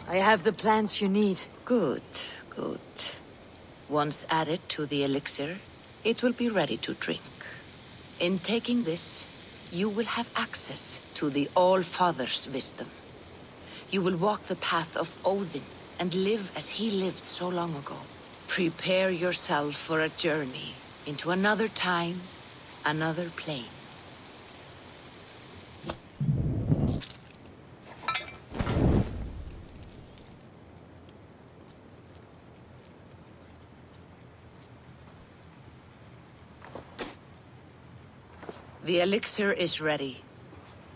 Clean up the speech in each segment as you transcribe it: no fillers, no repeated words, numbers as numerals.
I have the plants you need. Good, good. Once added to the elixir, it will be ready to drink. In taking this, you will have access to the All-Father's wisdom. You will walk the path of Odin and live as he lived so long ago. Prepare yourself for a journey into another time, another plane. The elixir is ready.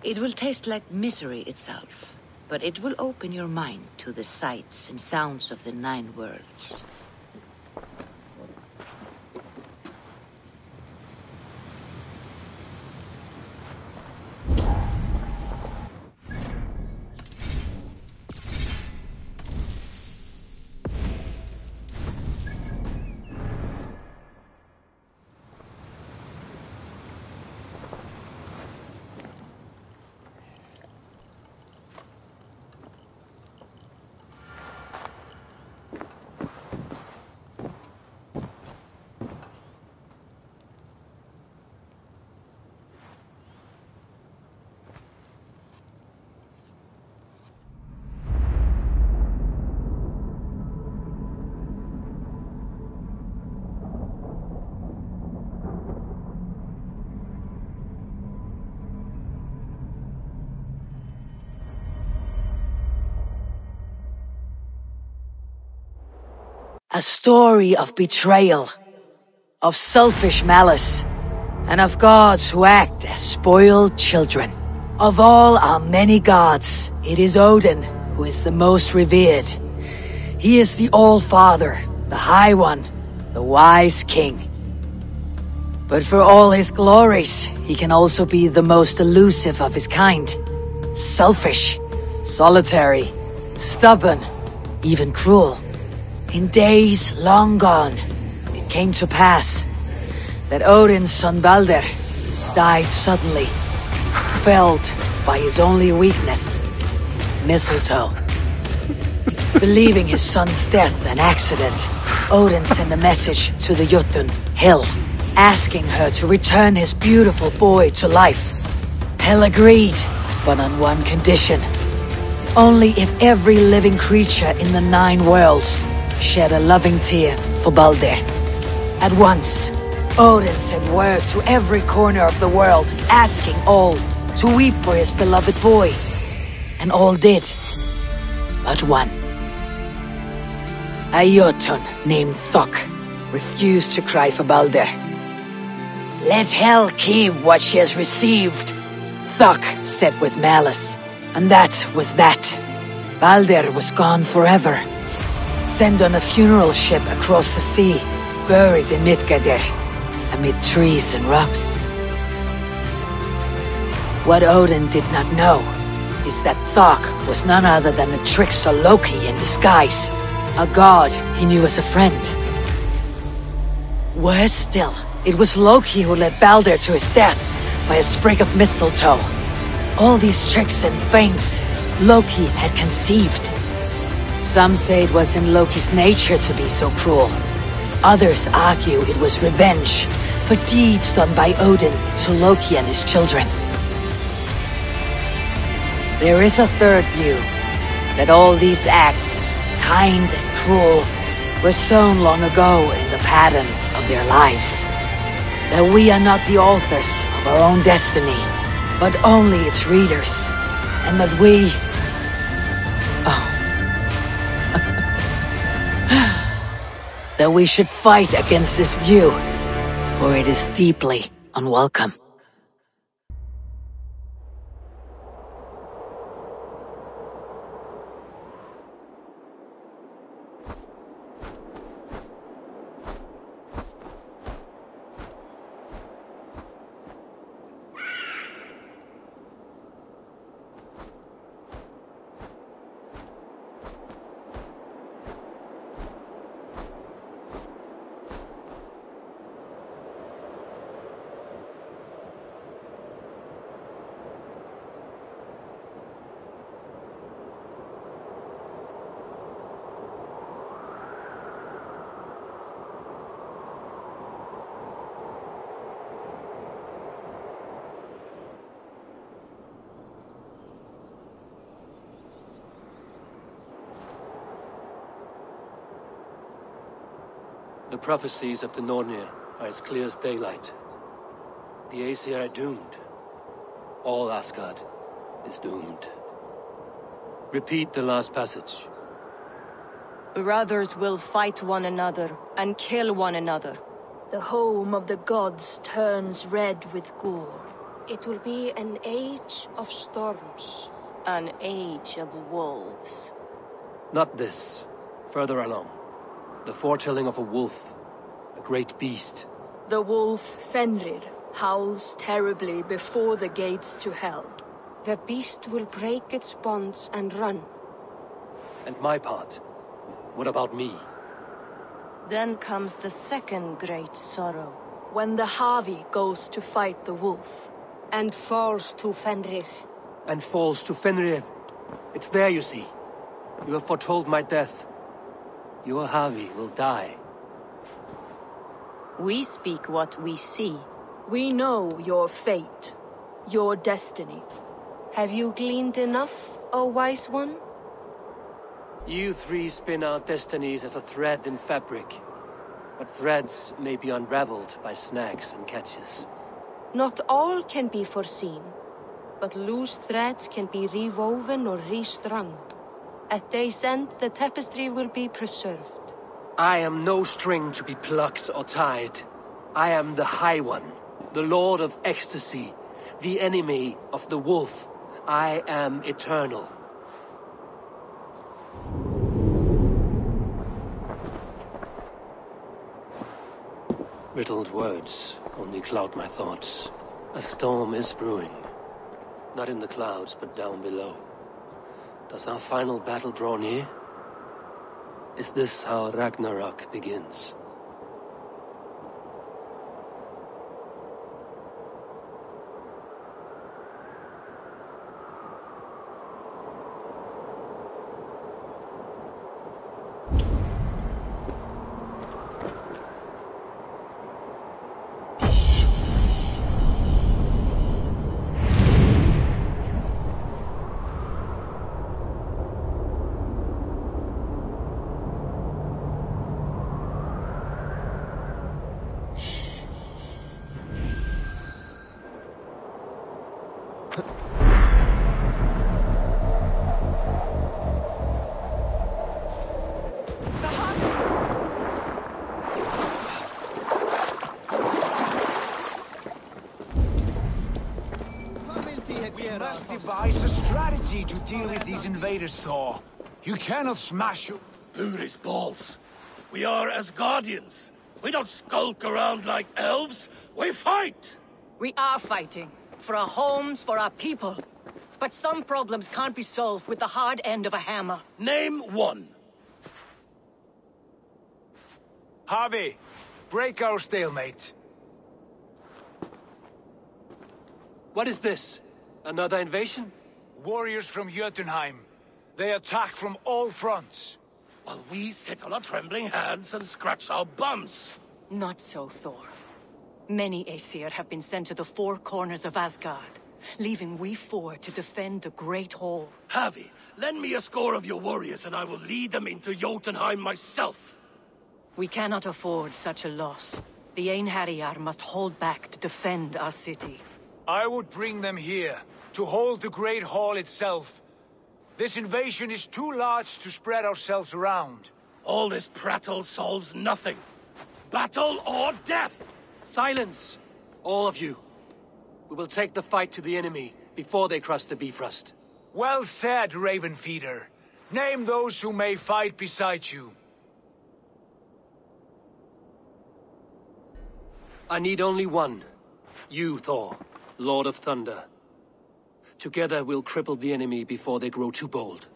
It will taste like misery itself, but it will open your mind to the sights and sounds of the 9 worlds. A story of betrayal, of selfish malice, and of gods who act as spoiled children. Of all our many gods, it is Odin who is the most revered. He is the All-Father, the High One, the wise king. But for all his glories, he can also be the most elusive of his kind. Selfish, solitary, stubborn, even cruel. In days long gone, it came to pass that Odin's son Balder died suddenly, felled by his only weakness, mistletoe. Believing his son's death an accident, Odin sent a message to the Jotun, Hel, asking her to return his beautiful boy to life. Hel agreed, but on one condition. Only if every living creature in the 9 worlds shed a loving tear for Balder. At once, Odin sent word to every corner of the world, asking all to weep for his beloved boy. And all did, but one. A Jotun named Thok refused to cry for Balder. "Let Hel keep what she has received," Thok said with malice. And that was that. Balder was gone forever. Sent on a funeral ship across the sea, buried in Midgardr, amid trees and rocks. What Odin did not know is that Thok was none other than the trickster Loki in disguise, a god he knew as a friend. Worse still, it was Loki who led Balder to his death by a sprig of mistletoe. All these tricks and feints Loki had conceived. Some say it was in Loki's nature to be so cruel. Others argue it was revenge for deeds done by Odin to Loki and his children. There is a third view, that all these acts, kind and cruel, were sown long ago in the pattern of their lives. That we are not the authors of our own destiny, but only its readers, and that we... that we should fight against this view, for it is deeply unwelcome. The prophecies of the Nornir are as clear as daylight. The Aesir are doomed. All Asgard is doomed. Repeat the last passage. Brothers will fight one another and kill one another. The home of the gods turns red with gore. It will be an age of storms. An age of wolves. Not this. Further along. The foretelling of a wolf. A great beast. The wolf Fenrir howls terribly before the gates to hell. The beast will break its bonds and run. And my part? What about me? Then comes the second great sorrow. When the Havi goes to fight the wolf. And falls to Fenrir. And falls to Fenrir. It's there, you see. You have foretold my death. Your Havi will die. We speak what we see. We know your fate. Your destiny. Have you gleaned enough, O wise one? You three spin our destinies as a thread in fabric. But threads may be unraveled by snags and catches. Not all can be foreseen, but loose threads can be rewoven or restrung. At day's end, the tapestry will be preserved. I am no string to be plucked or tied. I am the High One, the Lord of Ecstasy, the enemy of the wolf. I am eternal. Riddled words only cloud my thoughts. A storm is brewing. Not in the clouds, but down below. Does our final battle draw near? Is this how Ragnarok begins? We must devise a strategy to deal with these invaders, Thor. You cannot smash you. Booty's balls. We are Asgardians. We don't skulk around like elves. We fight! We are fighting. For our homes, for our people. But some problems can't be solved with the hard end of a hammer. Name one. Harvey, break our stalemate. What is this? Another invasion? Warriors from Jotunheim. They attack from all fronts. While we sit on our trembling hands and scratch our bums. Not so, Thor. Many Aesir have been sent to the four corners of Asgard, leaving we four to defend the Great Hall. Havi, lend me a score of your warriors and I will lead them into Jotunheim myself. We cannot afford such a loss. The Einherjar must hold back to defend our city. I would bring them here, to hold the Great Hall itself. This invasion is too large to spread ourselves around. All this prattle solves nothing. Battle or death! Silence! All of you. We will take the fight to the enemy before they cross the Bifrost. Well said, Ravenfeeder. Name those who may fight beside you. I need only one. You, Thor, Lord of Thunder. Together we'll cripple the enemy before they grow too bold.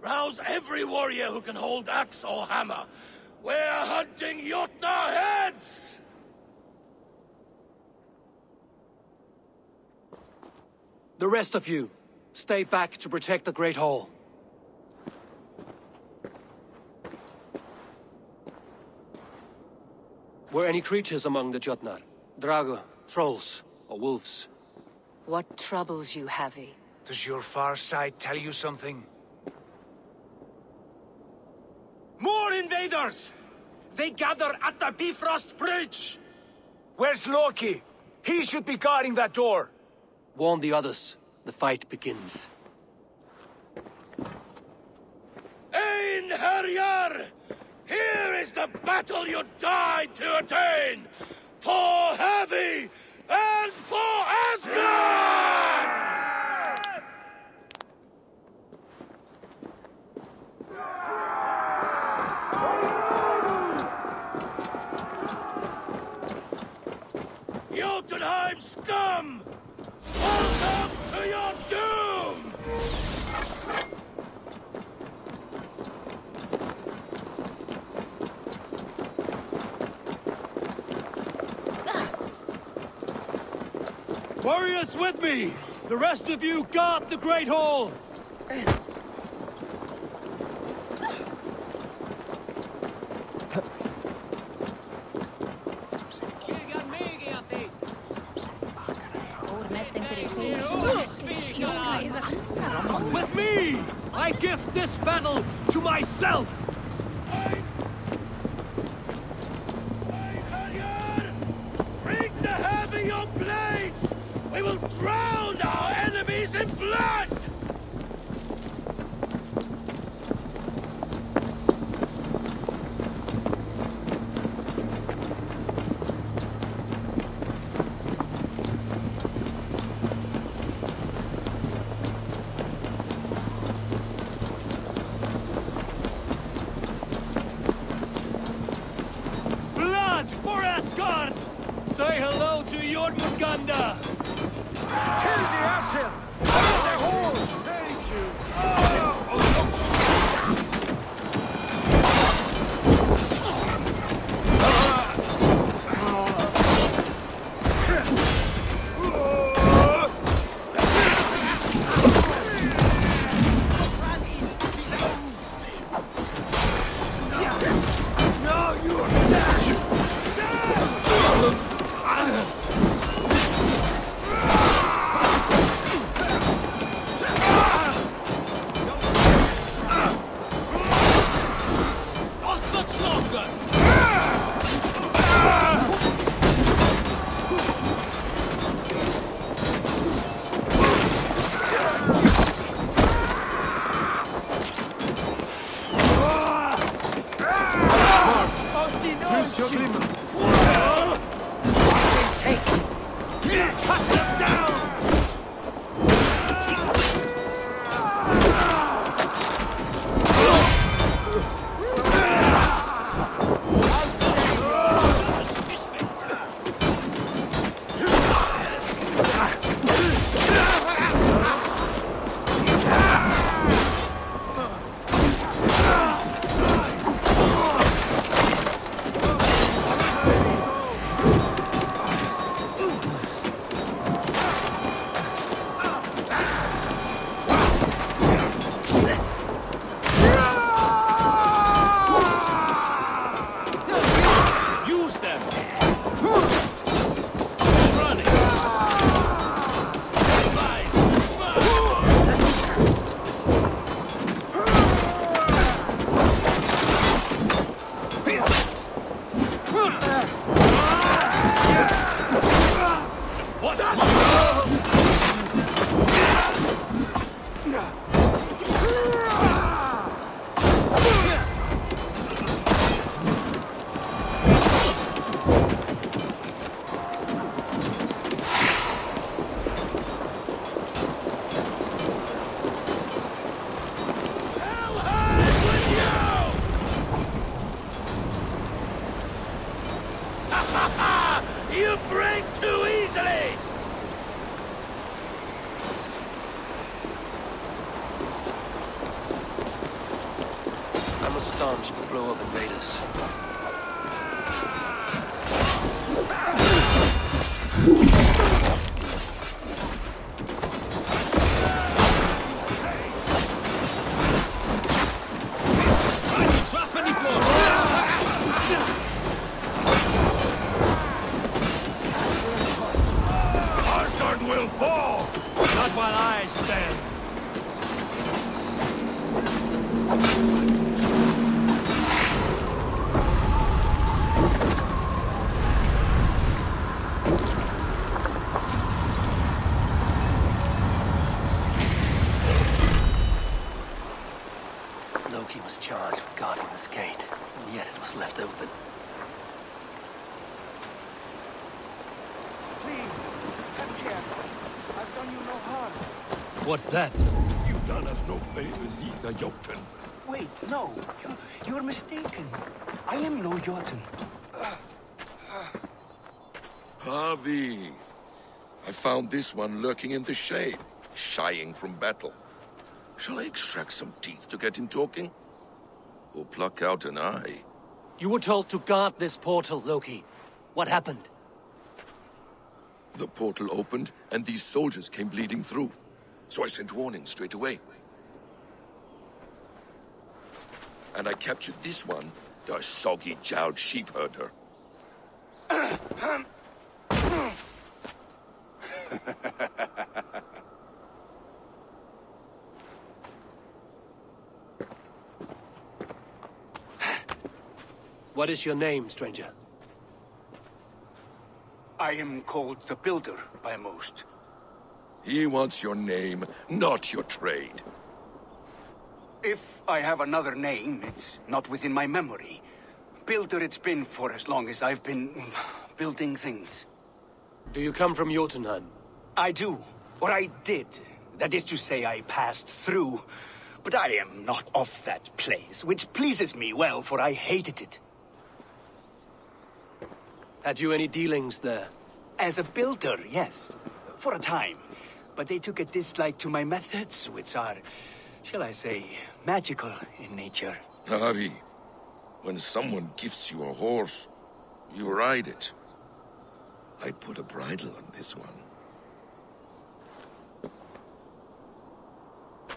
Rouse every warrior who can hold axe or hammer. We're hunting Jotnar heads! The rest of you, stay back to protect the Great Hall. Were any creatures among the Jotnar? Drago, trolls, or wolves? What troubles you, Havi? Does your far side tell you something? More invaders! They gather at the Bifrost Bridge! Where's Loki? He should be guarding that door. Warn the others. The fight begins. Einherjar! Here is the battle you died to attain! For Heavy and for Asgard! Jotunheim scum! Welcome to your doom! Warriors with me! The rest of you guard the Great Hall! With me! I gift this battle to myself! Bring the Heavy your blades! We will drown our enemies in blood! Blood for Asgard! Say hello to Jormungandr! Kill the Asher! The horse! Thank you! You break too easily! I must staunch the flow of invaders. Asgard will fall! Not while I stand. Loki was charged with guarding this gate, and yet it was left open. Please, come here. I've done you no harm. What's that? You've done us no favors either, Jotun. Wait, no. You're mistaken. I am no Jotun. Harvey, I found this one lurking in the shade, shying from battle. Shall I extract some teeth to get him talking? Or pluck out an eye? You were told to guard this portal, Loki. What happened? The portal opened, and these soldiers came bleeding through. So I sent warning straight away. And I captured this one, the soggy-jowled sheep herder. What is your name, stranger? I am called the Builder by most. He wants your name, not your trade. If I have another name, it's not within my memory. Builder it's been for as long as I've been building things. Do you come from Jotunheim? I do. Or I did. That is to say, I passed through. But I am not of that place, which pleases me well, for I hated it. Had you any dealings there? As a builder, yes. For a time. But they took a dislike to my methods, which are, shall I say, magical in nature. Harvey, when someone gifts you a horse, you ride it. I put a bridle on this one.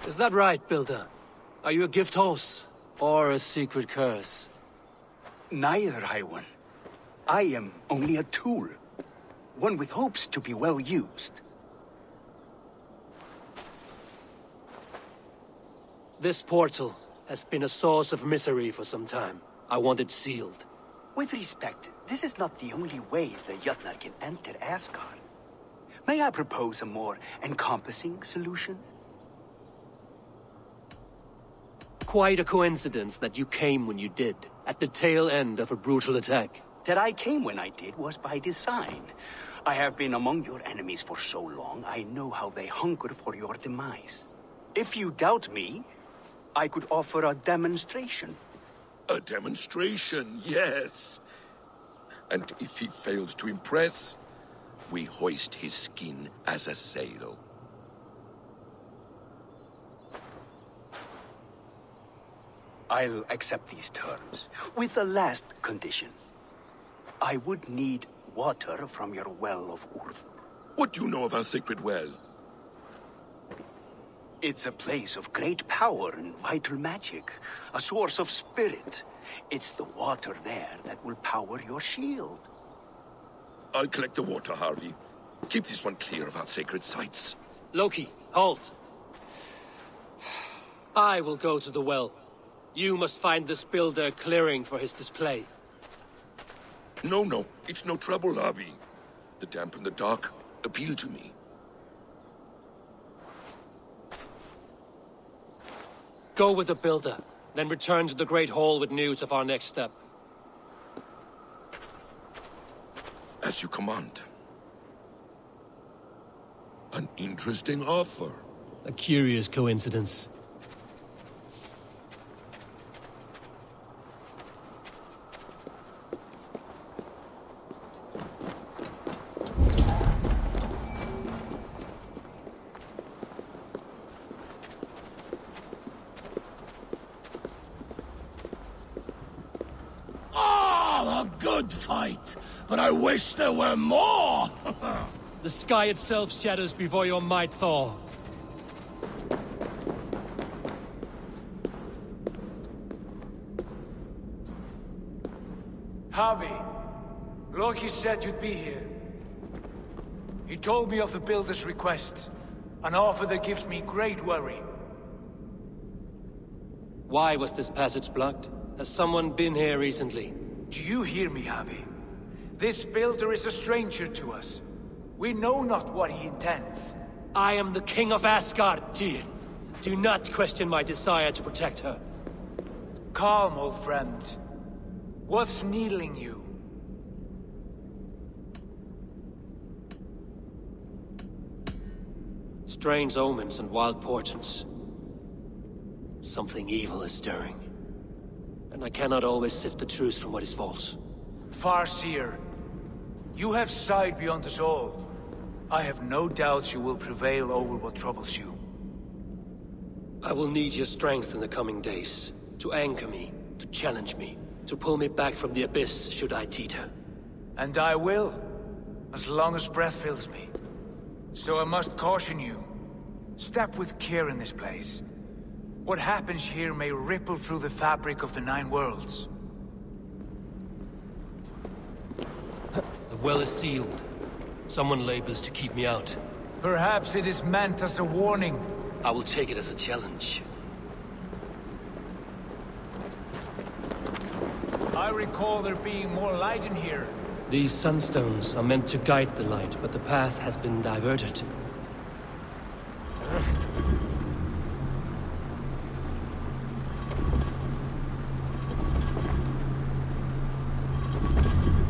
Is that right, Builder? Are you a gift horse? Or a secret curse? Neither, High One. I am only a tool. One with hopes to be well used. This portal has been a source of misery for some time. I want it sealed. With respect, this is not the only way the Jötnar can enter Asgard. May I propose a more encompassing solution? Quite a coincidence that you came when you did, at the tail end of a brutal attack. That I came when I did was by design. I have been among your enemies for so long, I know how they hunger for your demise. If you doubt me, I could offer a demonstration. A demonstration, yes. And if he fails to impress, we hoist his skin as a sail. I'll accept these terms, with the last condition. I would need water from your well of Urthur. What do you know of our sacred well? It's a place of great power and vital magic, a source of spirit. It's the water there that will power your shield. I'll collect the water, Harvey. Keep this one clear of our sacred sites. Loki, halt! I will go to the well. You must find this builder clearing for his display. No, it's no trouble, Harvey. The damp and the dark appeal to me. Go with the builder, then return to the Great Hall with news of our next step. As you command. An interesting offer. A curious coincidence. Good fight, but I wish there were more! The sky itself shatters before your might, Thor. Harvey, Loki said you'd be here. He told me of the Builder's request, an offer that gives me great worry. Why was this passage blocked? Has someone been here recently? Do you hear me, Harvey? This Builder is a stranger to us. We know not what he intends. I am the King of Asgard, Tyr. Do not question my desire to protect her. Calm, old friend. What's needling you? Strange omens and wild portents. Something evil is stirring. And I cannot always sift the truth from what is false. Farseer, you have sight beyond us all. I have no doubts you will prevail over what troubles you. I will need your strength in the coming days. To anchor me, to challenge me, to pull me back from the abyss should I teeter. And I will, as long as breath fills me. So I must caution you. Step with care in this place. What happens here may ripple through the fabric of the Nine Worlds. The well is sealed. Someone labors to keep me out. Perhaps it is meant as a warning. I will take it as a challenge. I recall there being more light in here. These sunstones are meant to guide the light, but the path has been diverted.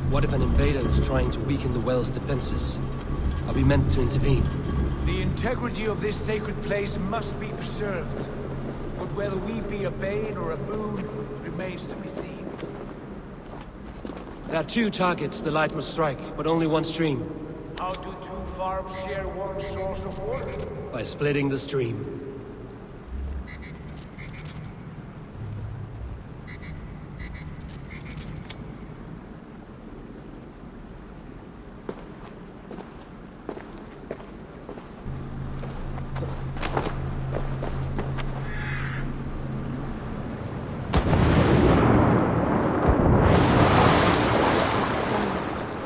What if an invader is trying to weaken the well's defenses? Are we meant to intervene? The integrity of this sacred place must be preserved. But whether we be a bane or a boon remains to be seen. There are two targets the light must strike, but only one stream. How do two farms share one source of water? By splitting the stream.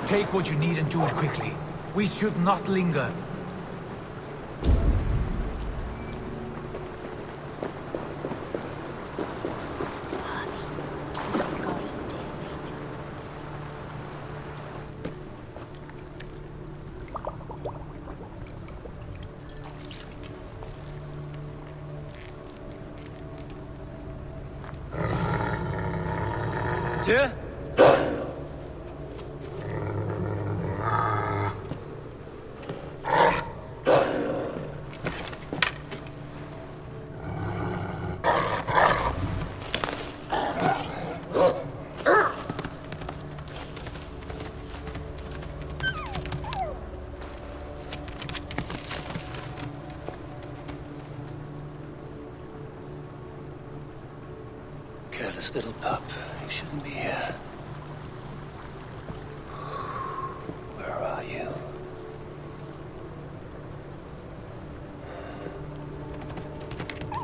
Take what you need and do it quickly. We should not linger. Tyr? Careless little pup. You shouldn't be here. Where are you?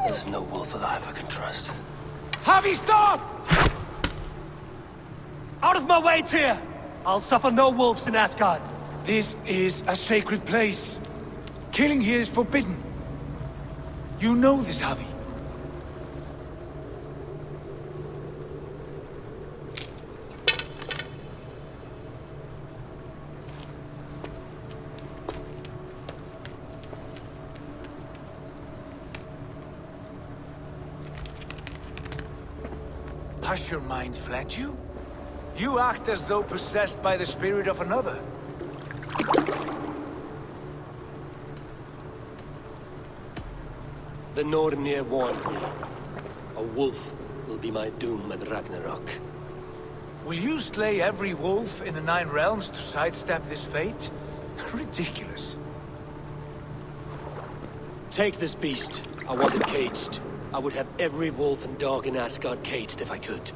There's no wolf alive I can trust. Javi, stop! Out of my way, Tyr! I'll suffer no wolves in Asgard. This is a sacred place. Killing here is forbidden. You know this, Javi. Has your mind fled you? You act as though possessed by the spirit of another. The Nornir warned me. A wolf will be my doom at Ragnarok. Will you slay every wolf in the Nine Realms to sidestep this fate? Ridiculous. Take this beast. I want it caged. I would have every wolf and dog in Asgard caged if I could.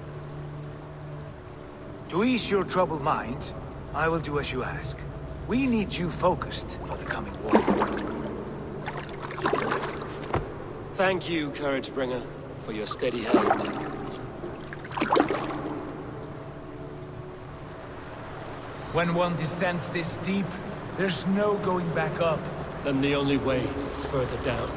To ease your troubled mind, I will do as you ask. We need you focused for the coming war. Thank you, Couragebringer, for your steady hand. When one descends this deep, there's no going back up. Then the only way is further down.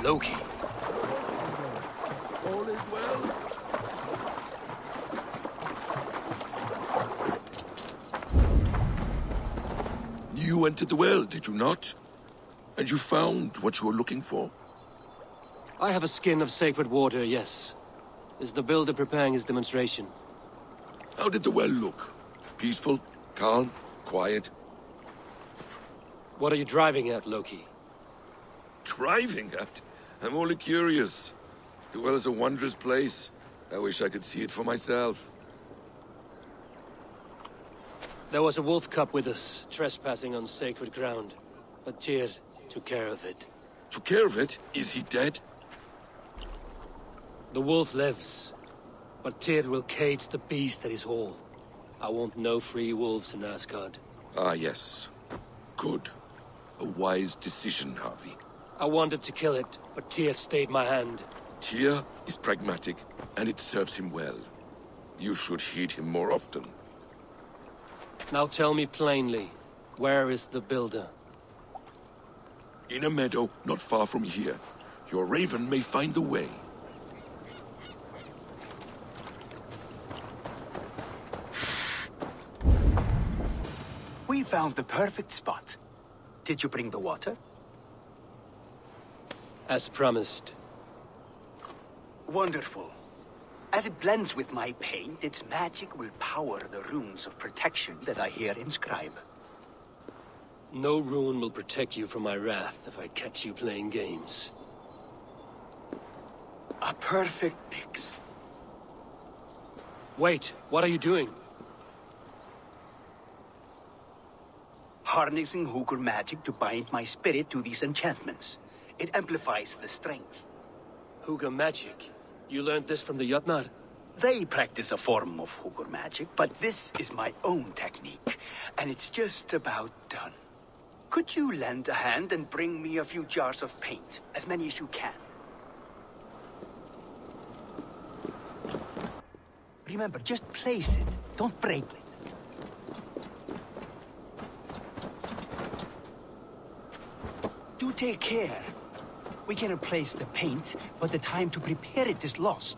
Loki. All is well. You entered the well, did you not? And you found what you were looking for? I have a skin of sacred water, yes. Is the builder preparing his demonstration? How did the well look? Peaceful? Calm? Quiet? What are you driving at, Loki? Driving at? I'm only curious. The well is a wondrous place. I wish I could see it for myself. There was a wolf cub with us, trespassing on sacred ground. But Tyr took care of it. Took care of it? Is he dead? The wolf lives, but Tyr will cage the beast at his hall. I want no free wolves in Asgard. Ah, yes. Good. A wise decision, Harvey. I wanted to kill it, but Tyr stayed my hand. Tyr is pragmatic, and it serves him well. You should heed him more often. Now tell me plainly, where is the builder? In a meadow not far from here. Your raven may find the way. We found the perfect spot. Did you bring the water? As promised. Wonderful. As it blends with my paint, its magic will power the runes of protection that I here inscribe. No rune will protect you from my wrath if I catch you playing games. A perfect mix. Wait, what are you doing? Harnessing Hugr magic to bind my spirit to these enchantments. It amplifies the strength. Hugr magic? You learned this from the Jotnar? They practice a form of Hugr magic, but this is my own technique, and it's just about done. Could you lend a hand and bring me a few jars of paint? As many as you can. Remember, just place it. Don't break it. Do take care. We can replace the paint, but the time to prepare it is lost.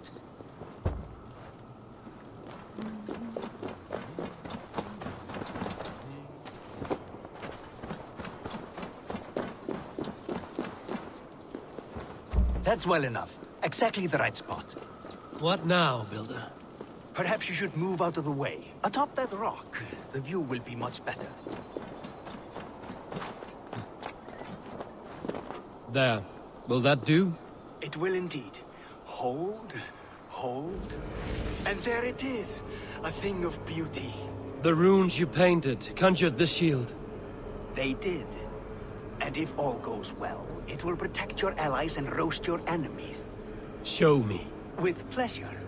That's well enough. Exactly the right spot. What now, Builder? Perhaps you should move out of the way. Atop that rock, the view will be much better. There. Will that do? It will indeed. Hold, hold, and there it is. A thing of beauty. The runes you painted conjured this shield. They did. And if all goes well, it will protect your allies and roast your enemies. Show me. With pleasure.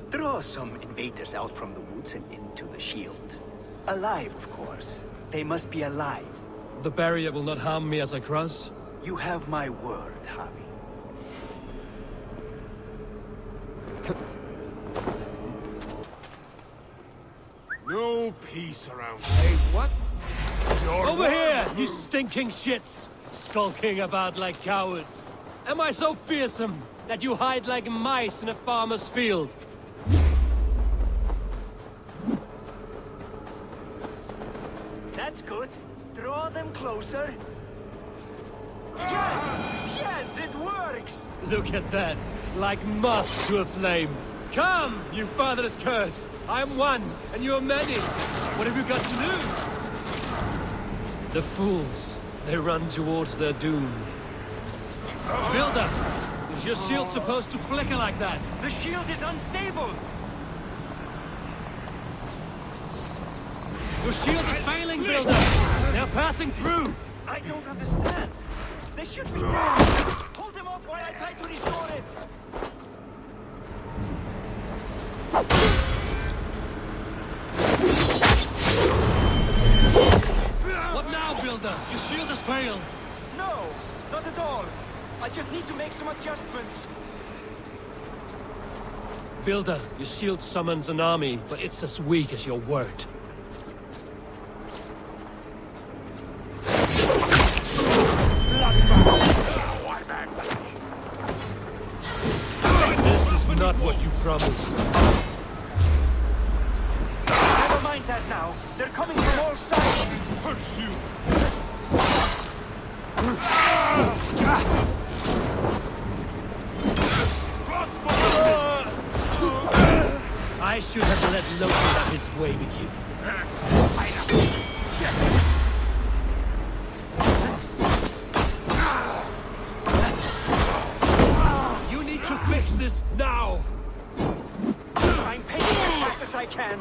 Draw some invaders out from the woods and into the shield. Alive, of course. They must be alive. The barrier will not harm me as I cross? You have my word, Harvey. No peace around. Hey, what? Over here, you stinking shits! Skulking about like cowards. Am I so fearsome that you hide like mice in a farmer's field? That's good. Draw them closer. Yes! Yes, it works! Look at that. Like moths to a flame. Come, you fatherless curse! I'm one, and you're many. What have you got to lose? The fools. They run towards their doom. Builder! Is your shield supposed to flicker like that? The shield is unstable! Your shield is failing, Builder! They're passing through! I don't understand. They should be dead. Hold them up while I try to restore it. What now, Builder? Your shield has failed. No, not at all. I just need to make some adjustments. Builder, your shield summons an army, but it's as weak as your word. what you promised. Never mind that now. They're coming from all sides. Pursue! I should have let Loki have his way with you. You need to fix this now! I'm painting as fast as I can.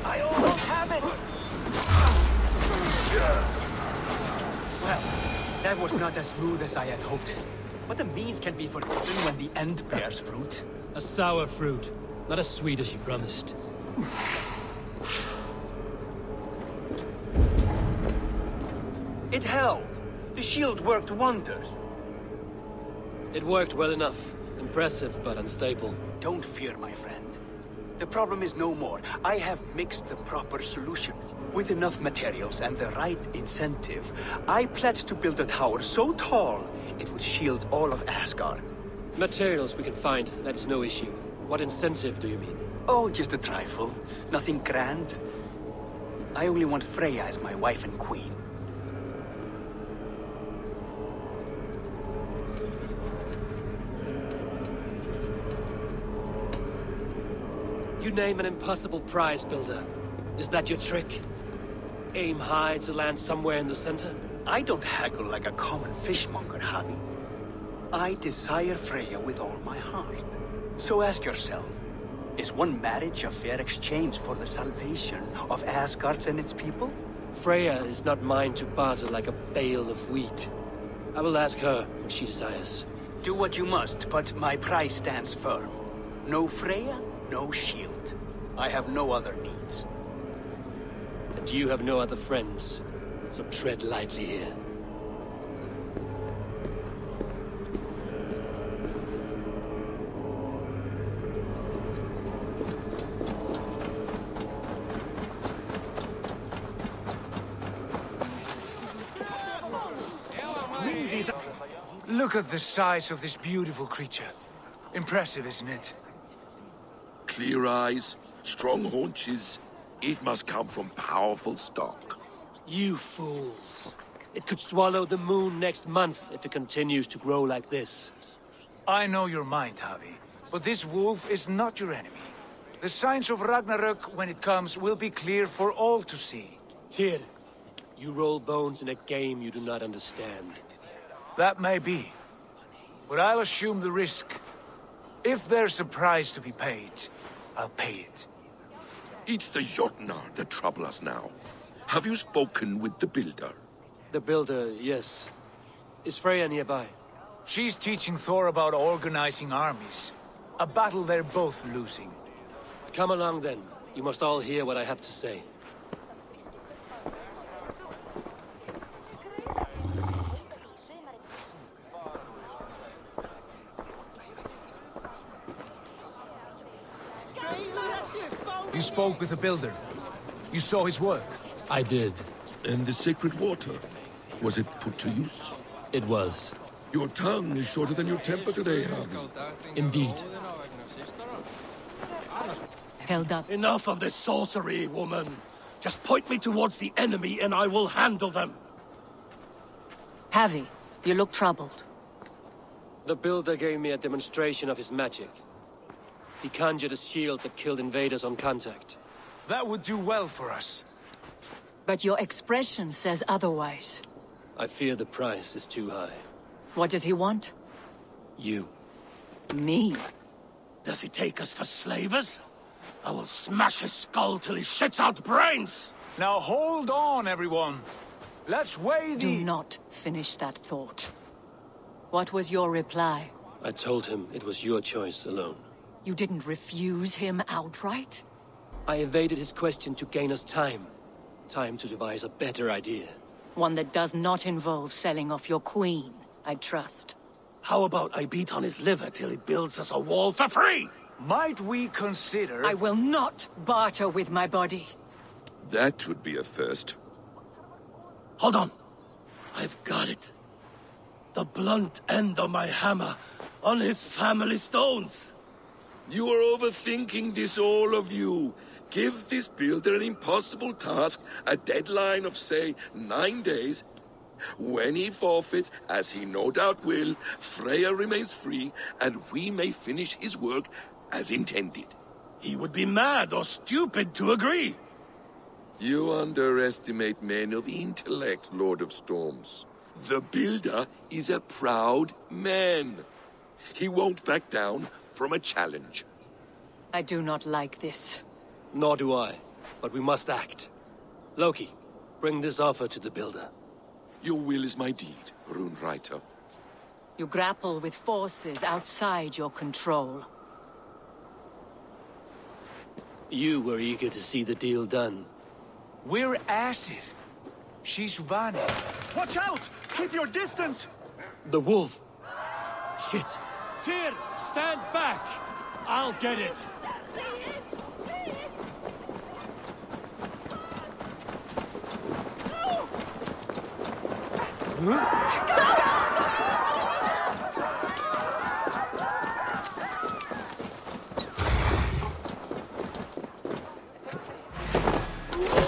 I almost have it! Well, that was not as smooth as I had hoped. But the means can be forgiven when the end bears fruit. A sour fruit, not as sweet as you promised. It held. The shield worked wonders. It worked well enough. Impressive, but unstable. Don't fear, my friend. The problem is no more. I have mixed the proper solution. With enough materials and the right incentive, I pledge to build a tower so tall, it would shield all of Asgard. Materials we can find, that is no issue. What incentive do you mean? Oh, just a trifle. Nothing grand. I only want Freya as my wife and queen. You name an impossible prize, Builder. Is that your trick? Aim high to land somewhere in the center? I don't haggle like a common fishmonger, Javi. I desire Freya with all my heart. So ask yourself, is one marriage a fair exchange for the salvation of Asgard and its people? Freya is not mine to barter like a bale of wheat. I will ask her what she desires. Do what you must, but my price stands firm. No Freya, no shield. I have no other needs. And you have no other friends, so tread lightly here. Look at the size of this beautiful creature. Impressive, isn't it? Clear eyes, strong haunches. It must come from powerful stock. You fools. It could swallow the moon next month if it continues to grow like this. I know your mind, Javi, but this wolf is not your enemy. The signs of Ragnarök, when it comes, will be clear for all to see. Tyr, you roll bones in a game you do not understand. That may be, but I'll assume the risk. If there's a price to be paid, I'll pay it. It's the Jotnar that trouble us now. Have you spoken with the Builder? The Builder, yes. Is Freya nearby? She's teaching Thor about organizing armies. A battle they're both losing. Come along then. You must all hear what I have to say. You spoke with the Builder. You saw his work. I did. And the sacred water? Was it put to use? It was. Your tongue is shorter than your temper today, Harvey. Indeed. Held up. Enough of this sorcery, woman. Just point me towards the enemy and I will handle them. Javi, you look troubled. The Builder gave me a demonstration of his magic. He conjured a shield that killed invaders on contact. That would do well for us. But your expression says otherwise. I fear the price is too high. What does he want? You. Me? Does he take us for slavers? I will smash his skull till he shits out brains! Now hold on, everyone. Let's weigh the... Do not finish that thought. What was your reply? I told him it was your choice alone. You didn't refuse him outright? I evaded his question to gain us time. Time to devise a better idea. One that does not involve selling off your queen, I trust. How about I beat on his liver till he builds us a wall for free? Might we consider... I will not barter with my body. That would be a first. Hold on. I've got it. The blunt end of my hammer on his family stones. You are overthinking this, all of you. Give this builder an impossible task, a deadline of, say, 9 days. When he forfeits, as he no doubt will, Freya remains free, and we may finish his work as intended. He would be mad or stupid to agree. You underestimate men of intellect, Lord of Storms. The builder is a proud man. He won't back down from a challenge. I do not like this. Nor do I, but we must act. Loki, bring this offer to the builder. Your will is my deed, Rune Writer. You grapple with forces outside your control. You were eager to see the deal done. We're at it. She's running. Watch out! Keep your distance! The wolf! Shit! Tyr, stand back! I'll get it!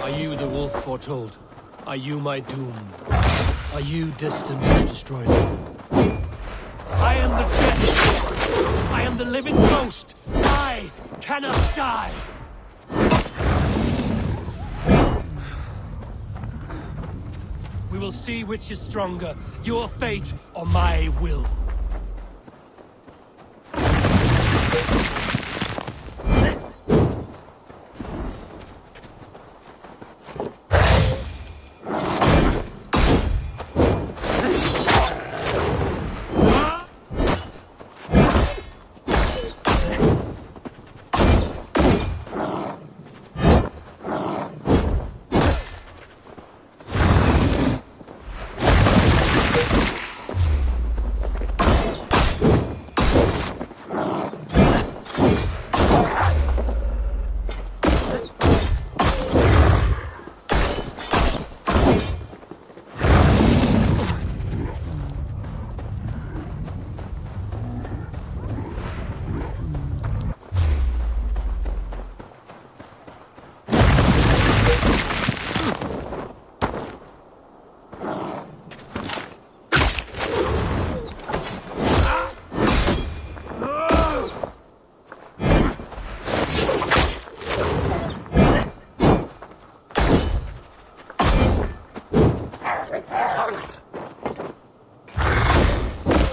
Are you the wolf foretold? Are you my doom? Are you destined to destroy me? I am the death! I am the living ghost! I cannot die! We will see which is stronger, your fate or my will.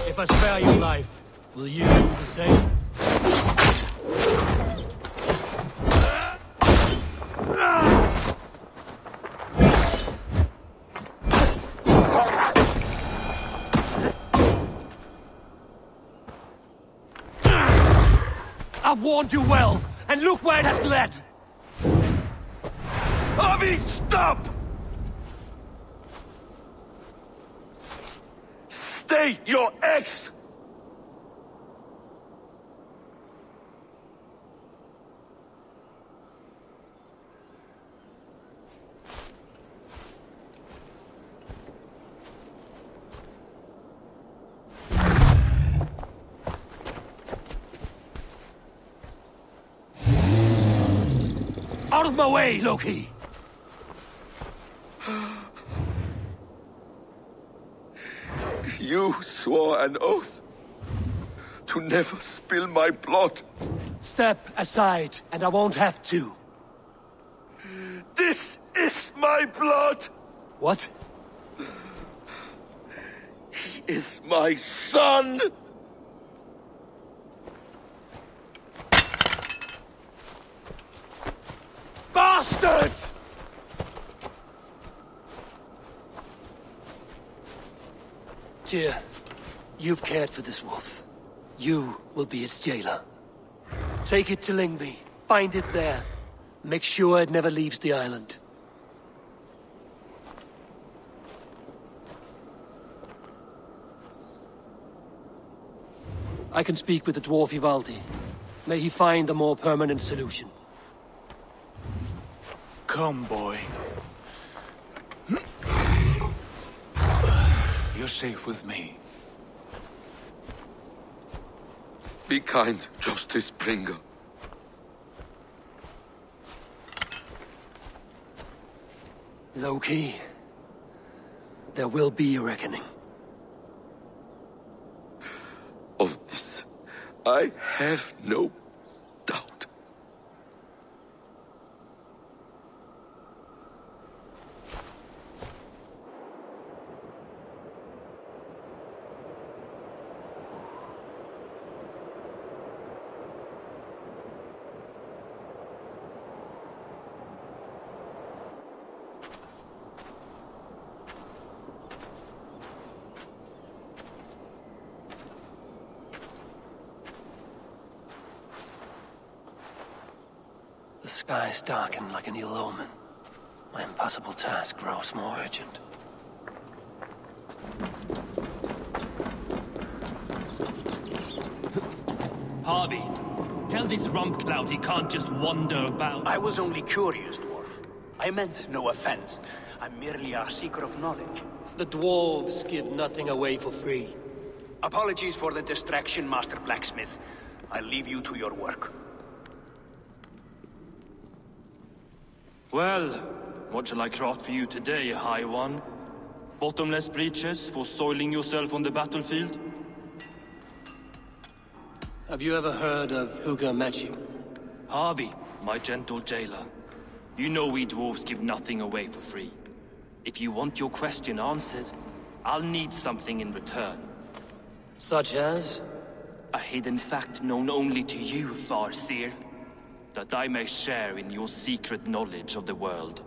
If I spare your life, will you do the same? I've warned you well, and look where it has led! Avi, stop! Stay your ex! Out of my way, Loki! You swore an oath to never spill my blood. Step aside, and I won't have to. This is my blood! What? He is my son! Bastard! Tyr, you've cared for this wolf. You will be its jailer. Take it to Lingby. Find it there. Make sure it never leaves the island. I can speak with the dwarf Ivaldi. May he find a more permanent solution. Come, boy. You're safe with me. Be kind, Justice Bringer. Loki, there will be a reckoning. Of this, I have no doubt. The skies darken like an ill omen. My impossible task grows more urgent. Harvey, tell this rump cloud he can't just wander about. I was only curious, dwarf. I meant no offense. I'm merely a seeker of knowledge. The dwarves give nothing away for free. Apologies for the distraction, Master Blacksmith. I'll leave you to your work. Well, what shall I craft for you today, High One? Bottomless breeches for soiling yourself on the battlefield? Have you ever heard of Hugr Matthew? Harvey, my gentle jailer. You know we dwarves give nothing away for free. If you want your question answered, I'll need something in return. Such as? A hidden fact known only to you, Farseer. That I may share in your secret knowledge of the world.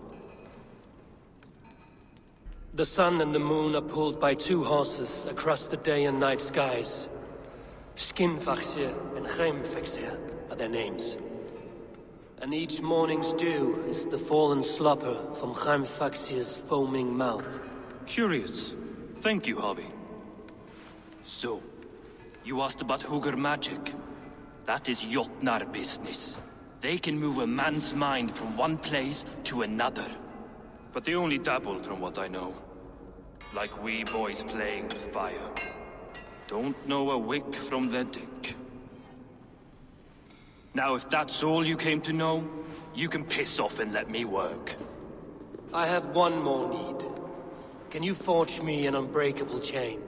The sun and the moon are pulled by two horses across the day and night skies. Skinfaxir and Heimfaxir are their names. And each morning's dew is the fallen slopper from Heimfaxir's foaming mouth. Curious. Thank you, Harvey. So, you asked about Hugr magic. That is Jotnar business. They can move a man's mind from one place to another. But they only dabble from what I know. Like wee boys playing with fire. Don't know a wick from their dick. Now if that's all you came to know, you can piss off and let me work. I have one more need. Can you forge me an unbreakable chain?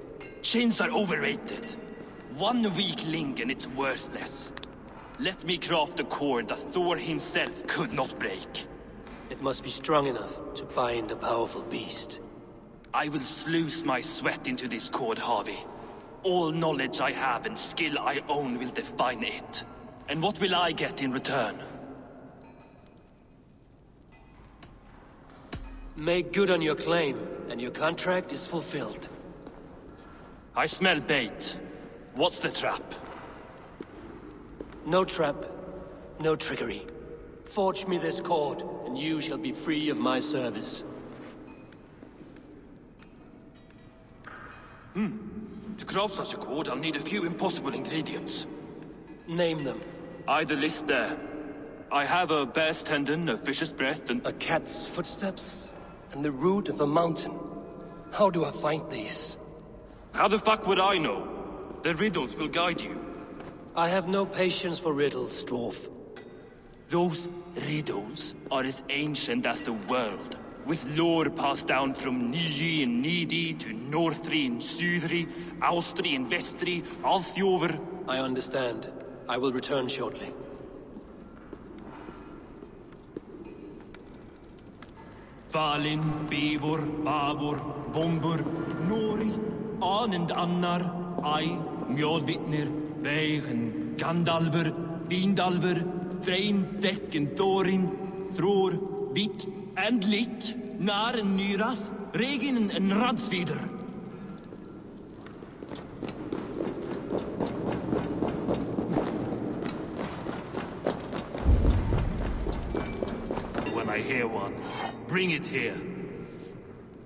Chains are overrated. One weak link and it's worthless. Let me craft a cord that Thor himself could not break. It must be strong enough to bind a powerful beast. I will sluice my sweat into this cord, Harvey. All knowledge I have and skill I own will define it. And what will I get in return? Make good on your claim, and your contract is fulfilled. I smell bait. What's the trap? No trap, no trickery. Forge me this cord, and you shall be free of my service. To craft such a cord, I'll need a few impossible ingredients. Name them. The list there. I have a bear's tendon, a fish's breath, and... A cat's footsteps, and the root of a mountain. How do I find these? How the fuck would I know? The riddles will guide you. I have no patience for riddles, dwarf. Those riddles are as ancient as the world, with lore passed down from Niji and Nidi to Northri and Sudri, Austri and Vestri, Althjover. I understand. I will return shortly. Valin, Bivor, Bavor, Bombur, Nori, Anand Annar, Ai, Mjolvitnir, Veigen, Gandalver, Bindalver, Threin, Dekk and Thorin, Thror, Vit and Lit, Nar and Nyrath, Regin and Radsvider. When I hear one, bring it here.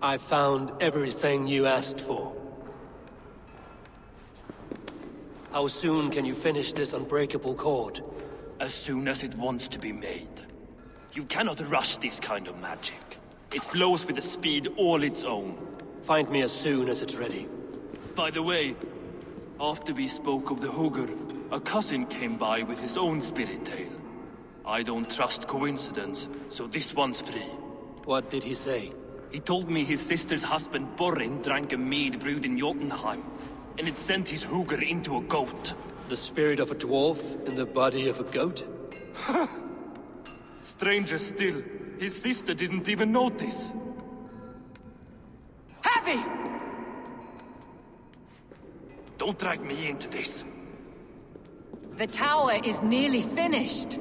I found everything you asked for. How soon can you finish this unbreakable cord? As soon as it wants to be made. You cannot rush this kind of magic. It flows with a speed all its own. Find me as soon as it's ready. By the way, after we spoke of the Hugr, a cousin came by with his own spirit tale. I don't trust coincidence, so this one's free. What did he say? He told me his sister's husband Borin drank a mead brewed in Jotunheim, and it sent his Hugr into a goat. The spirit of a dwarf in the body of a goat? Stranger still, his sister didn't even notice. Heavy! Don't drag me into this. The tower is nearly finished.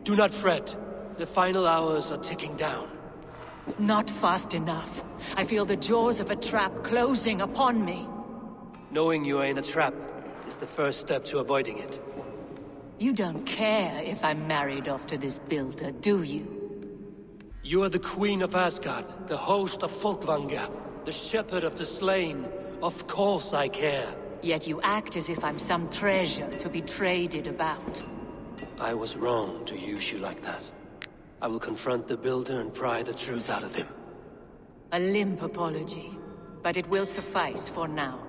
Do not fret. The final hours are ticking down. Not fast enough. I feel the jaws of a trap closing upon me. Knowing you are in a trap is the first step to avoiding it. You don't care if I'm married off to this builder, do you? You are the Queen of Asgard, the host of Folkvanga, the shepherd of the slain. Of course I care. Yet you act as if I'm some treasure to be traded about. I was wrong to use you like that. I will confront the builder and pry the truth out of him. A limp apology, but it will suffice for now.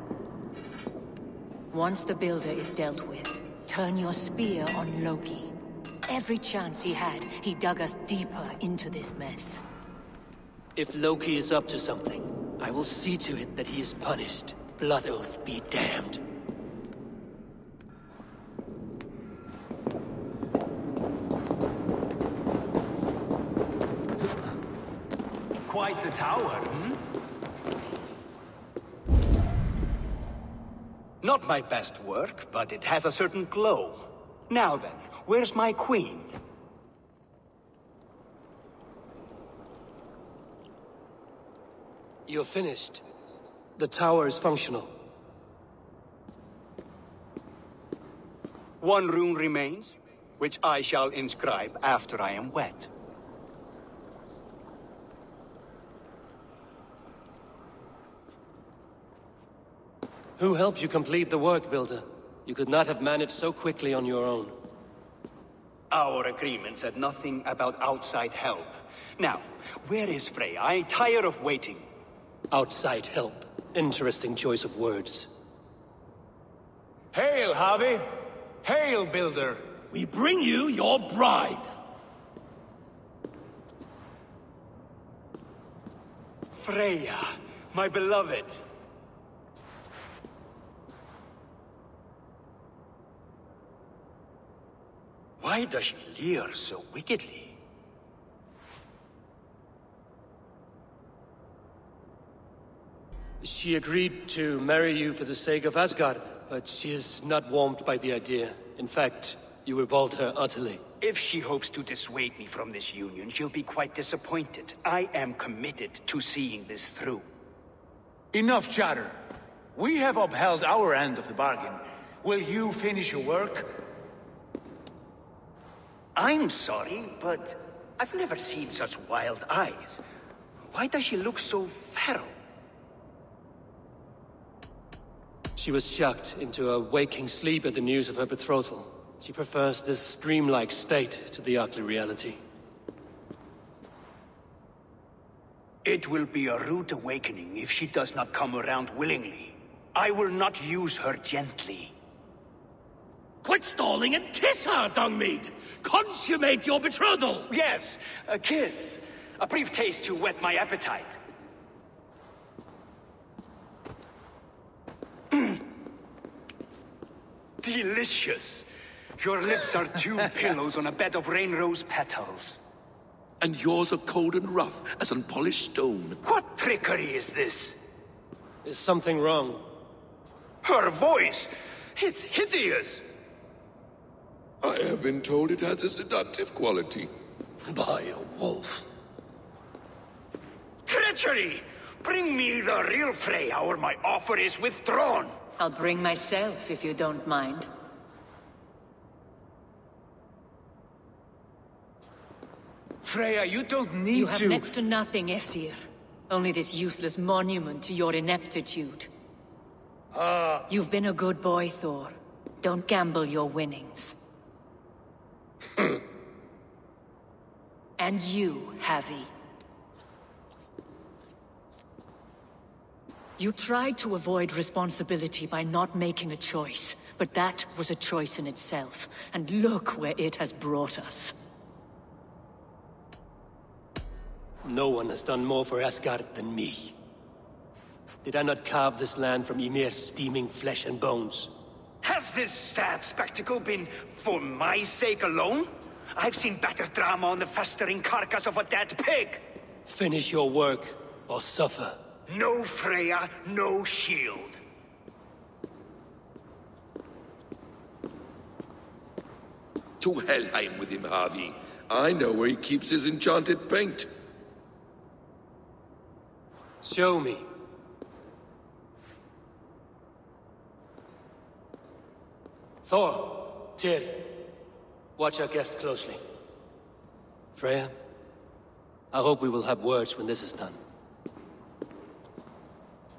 Once the builder is dealt with, turn your spear on Loki. Every chance he had, he dug us deeper into this mess. If Loki is up to something, I will see to it that he is punished. Blood Oath be damned. Quite the tower, hmm? Not my best work, but it has a certain glow. Now then, where's my queen? You're finished. The tower is functional. One rune remains, which I shall inscribe after I am wed. Who helped you complete the work, Builder? You could not have managed so quickly on your own. Our agreement said nothing about outside help. Now, where is Freya? I'm tired of waiting. Outside help. Interesting choice of words. Hail, Harvey! Hail, Builder! We bring you your bride! Freya, my beloved. Why does she leer so wickedly? She agreed to marry you for the sake of Asgard, but she is not warmed by the idea. In fact, you revolt her utterly. If she hopes to dissuade me from this union, she'll be quite disappointed. I am committed to seeing this through. Enough chatter. We have upheld our end of the bargain. Will you finish your work? I'm sorry, but I've never seen such wild eyes. Why does she look so feral? She was shocked into a waking sleep at the news of her betrothal. She prefers this dreamlike state to the ugly reality. It will be a rude awakening if she does not come around willingly. I will not use her gently. Quit stalling and kiss her, Dungmeat! Consummate your betrothal! Yes, a kiss. A brief taste to whet my appetite. Delicious. Your lips are two pillows on a bed of rain rose petals. And yours are cold and rough as unpolished stone. What trickery is this? Is something wrong? Her voice! It's hideous! I have been told it has a seductive quality. By a wolf. Treachery! Bring me the real Freya, or my offer is withdrawn! I'll bring myself, if you don't mind. Freya, you don't need to— You have next to nothing, Aesir. Only this useless monument to your ineptitude. You've been a good boy, Thor. Don't gamble your winnings. And you, Havi. You tried to avoid responsibility by not making a choice, but that was a choice in itself, and look where it has brought us. No one has done more for Asgard than me. Did I not carve this land from Ymir's steaming flesh and bones? Has this sad spectacle been for my sake alone? I've seen better drama on the festering carcass of a dead pig! Finish your work, or suffer. No Freya, no shield. To Helheim with him, Harvey. I know where he keeps his enchanted paint. Show me. Thor, Tyr, watch our guest closely. Freya, I hope we will have words when this is done.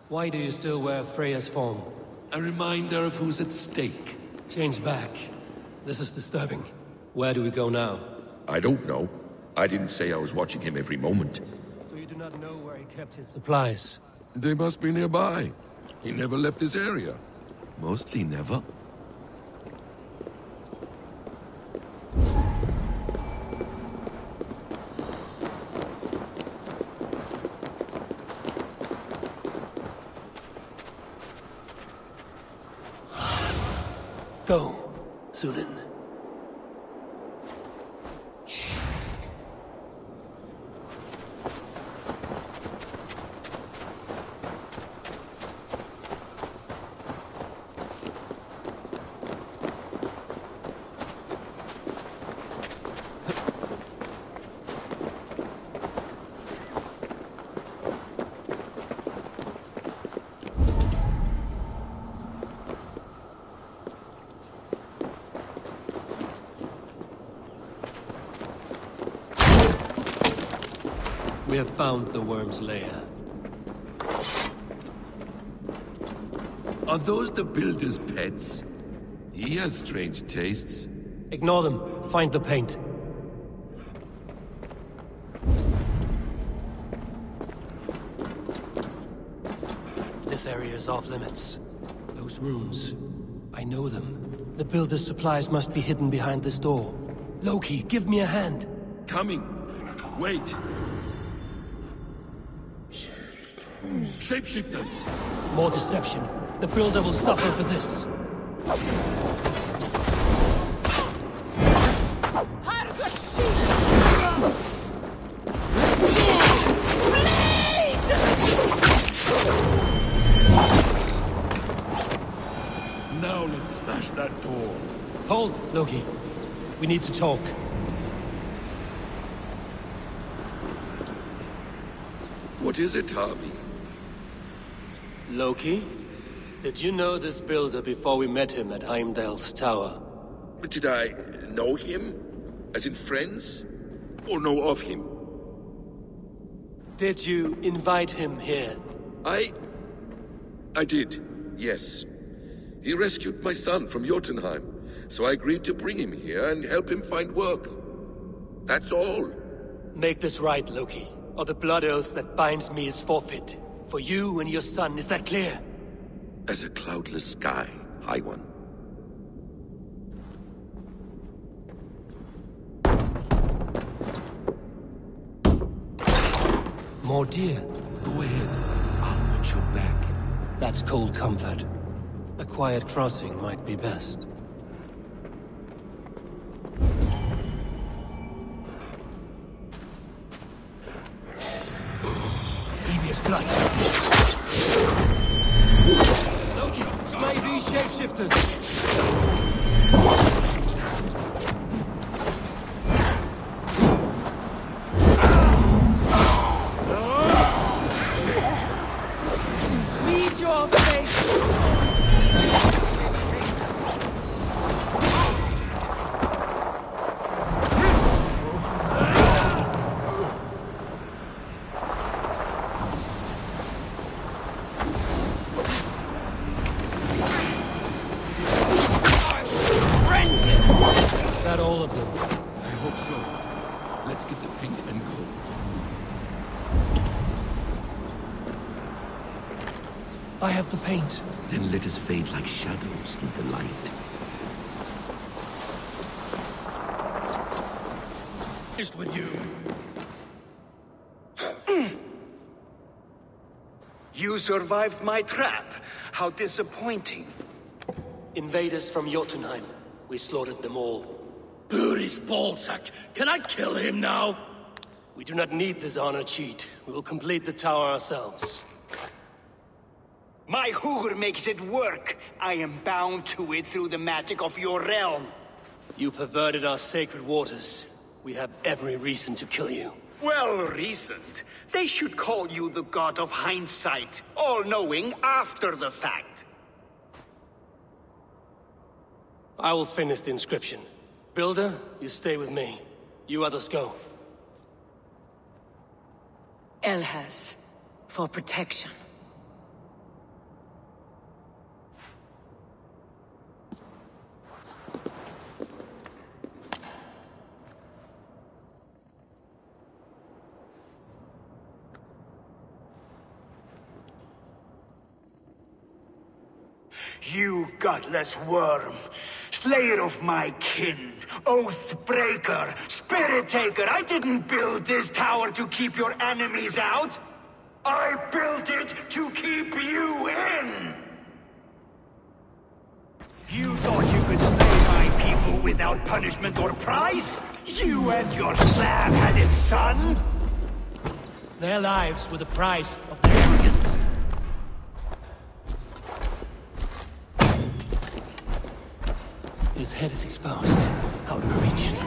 Why do you still wear Freya's form? A reminder of who's at stake. Change back. This is disturbing. Where do we go now? I don't know. I didn't say I was watching him every moment. So you do not know where he kept his supplies? They must be nearby. He never left this area. Mostly never. Go, Odin. We have found the worm's lair. Are those the builder's pets? He has strange tastes. Ignore them. Find the paint. This area is off limits. Those rooms, I know them. The builder's supplies must be hidden behind this door. Loki, give me a hand. Coming. Wait. Shapeshifters! More deception. The builder will suffer for this. Now let's smash that door. Hold, Loki. We need to talk. What is it, Harvey? Loki? Did you know this builder before we met him at Heimdall's tower? Did I know him? As in friends? Or know of him? Did you invite him here? I did, yes. He rescued my son from Jotunheim, so I agreed to bring him here and help him find work. That's all. Make this right, Loki, or the blood oath that binds me is forfeit. For you and your son, is that clear? As a cloudless sky, High One. More deer. Go ahead. I'll watch your back. That's cold comfort. A quiet crossing might be best. Devious blood. Loki, slay these shapeshifters! Lead your fate! Friend! I have the paint. Then let us fade like shadows in the light. Just with you. You survived my trap. How disappointing. Invaders from Jotunheim. We slaughtered them all. Buri's ballsack. Can I kill him now? We do not need this honor cheat. We will complete the tower ourselves. My Hugr makes it work. I am bound to it through the magic of your realm. You perverted our sacred waters. We have every reason to kill you. Well reasoned. They should call you the god of hindsight, all-knowing after the fact. I will finish the inscription. Builder, you stay with me. You others go. Elhaz, for protection. You godless worm, slayer of my kin, oath breaker, spirit taker, I didn't build this tower to keep your enemies out. I built it to keep you in! You thought you could slay my people without punishment or prize? You and your slab-headed son? Their lives were the price of their arrogance. His head is exposed. How to reach it?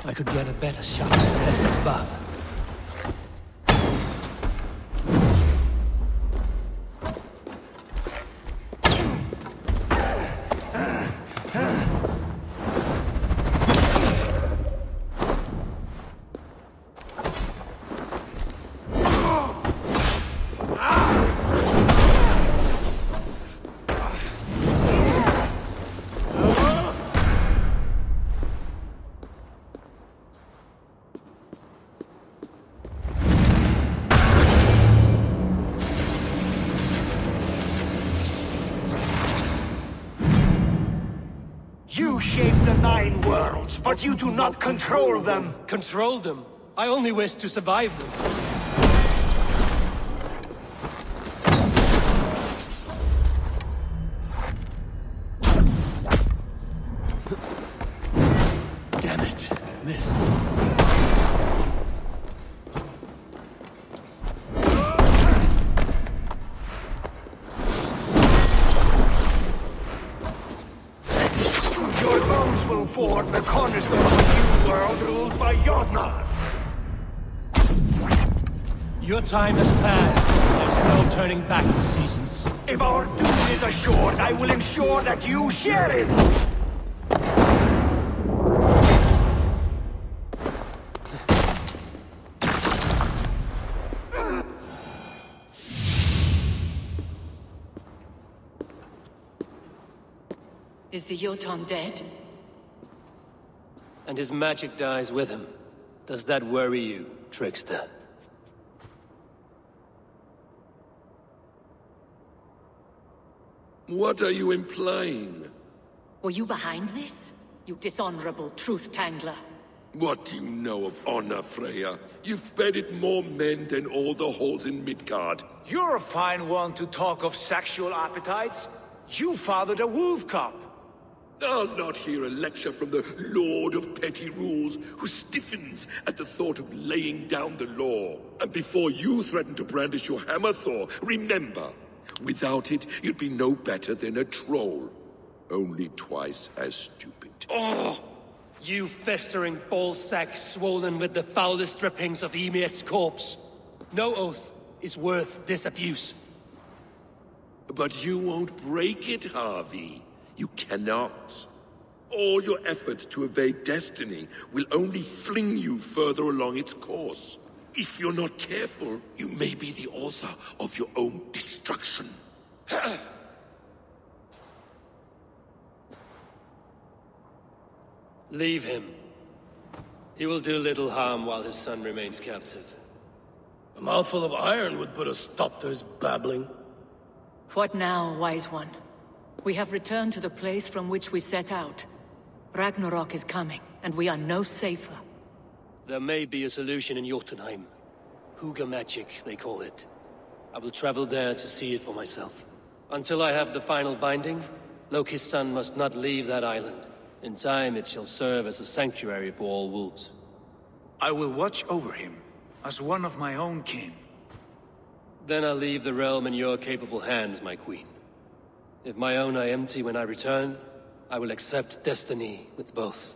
I could get a better shot at his head from above. You shape the 9 worlds, but you do not control them. Control them? I only wish to survive them. Damn it. Missed. Form the cornerstone of a new world ruled by Jotnar. Your time has passed. There's no turning back the seasons. If our doom is assured, I will ensure that you share it! Is the Jotun dead? And his magic dies with him. Does that worry you, trickster? What are you implying? Were you behind this? You dishonorable truth-tangler. What do you know of honor, Freya? You've bedded more men than all the halls in Midgard. You're a fine one to talk of sexual appetites. You fathered a wolf cub. I'll not hear a lecture from the Lord of Petty Rules, who stiffens at the thought of laying down the law. And before you threaten to brandish your hammer, Thor, remember, without it, you'd be no better than a troll. Only twice as stupid. Oh! You festering ballsack swollen with the foulest drippings of Ymir's corpse. No oath is worth this abuse. But you won't break it, Harvey. You cannot. All your efforts to evade destiny will only fling you further along its course. If you're not careful, you may be the author of your own destruction. Leave him. He will do little harm while his son remains captive. A mouthful of iron would put a stop to his babbling. What now, wise one? We have returned to the place from which we set out. Ragnarok is coming, and we are no safer. There may be a solution in Jotunheim. Hugr magic, they call it. I will travel there to see it for myself. Until I have the final binding, Loki's son must not leave that island. In time, it shall serve as a sanctuary for all wolves. I will watch over him, as one of my own kin. Then I'll leave the realm in your capable hands, my queen. If my own are empty when I return, I will accept destiny with both.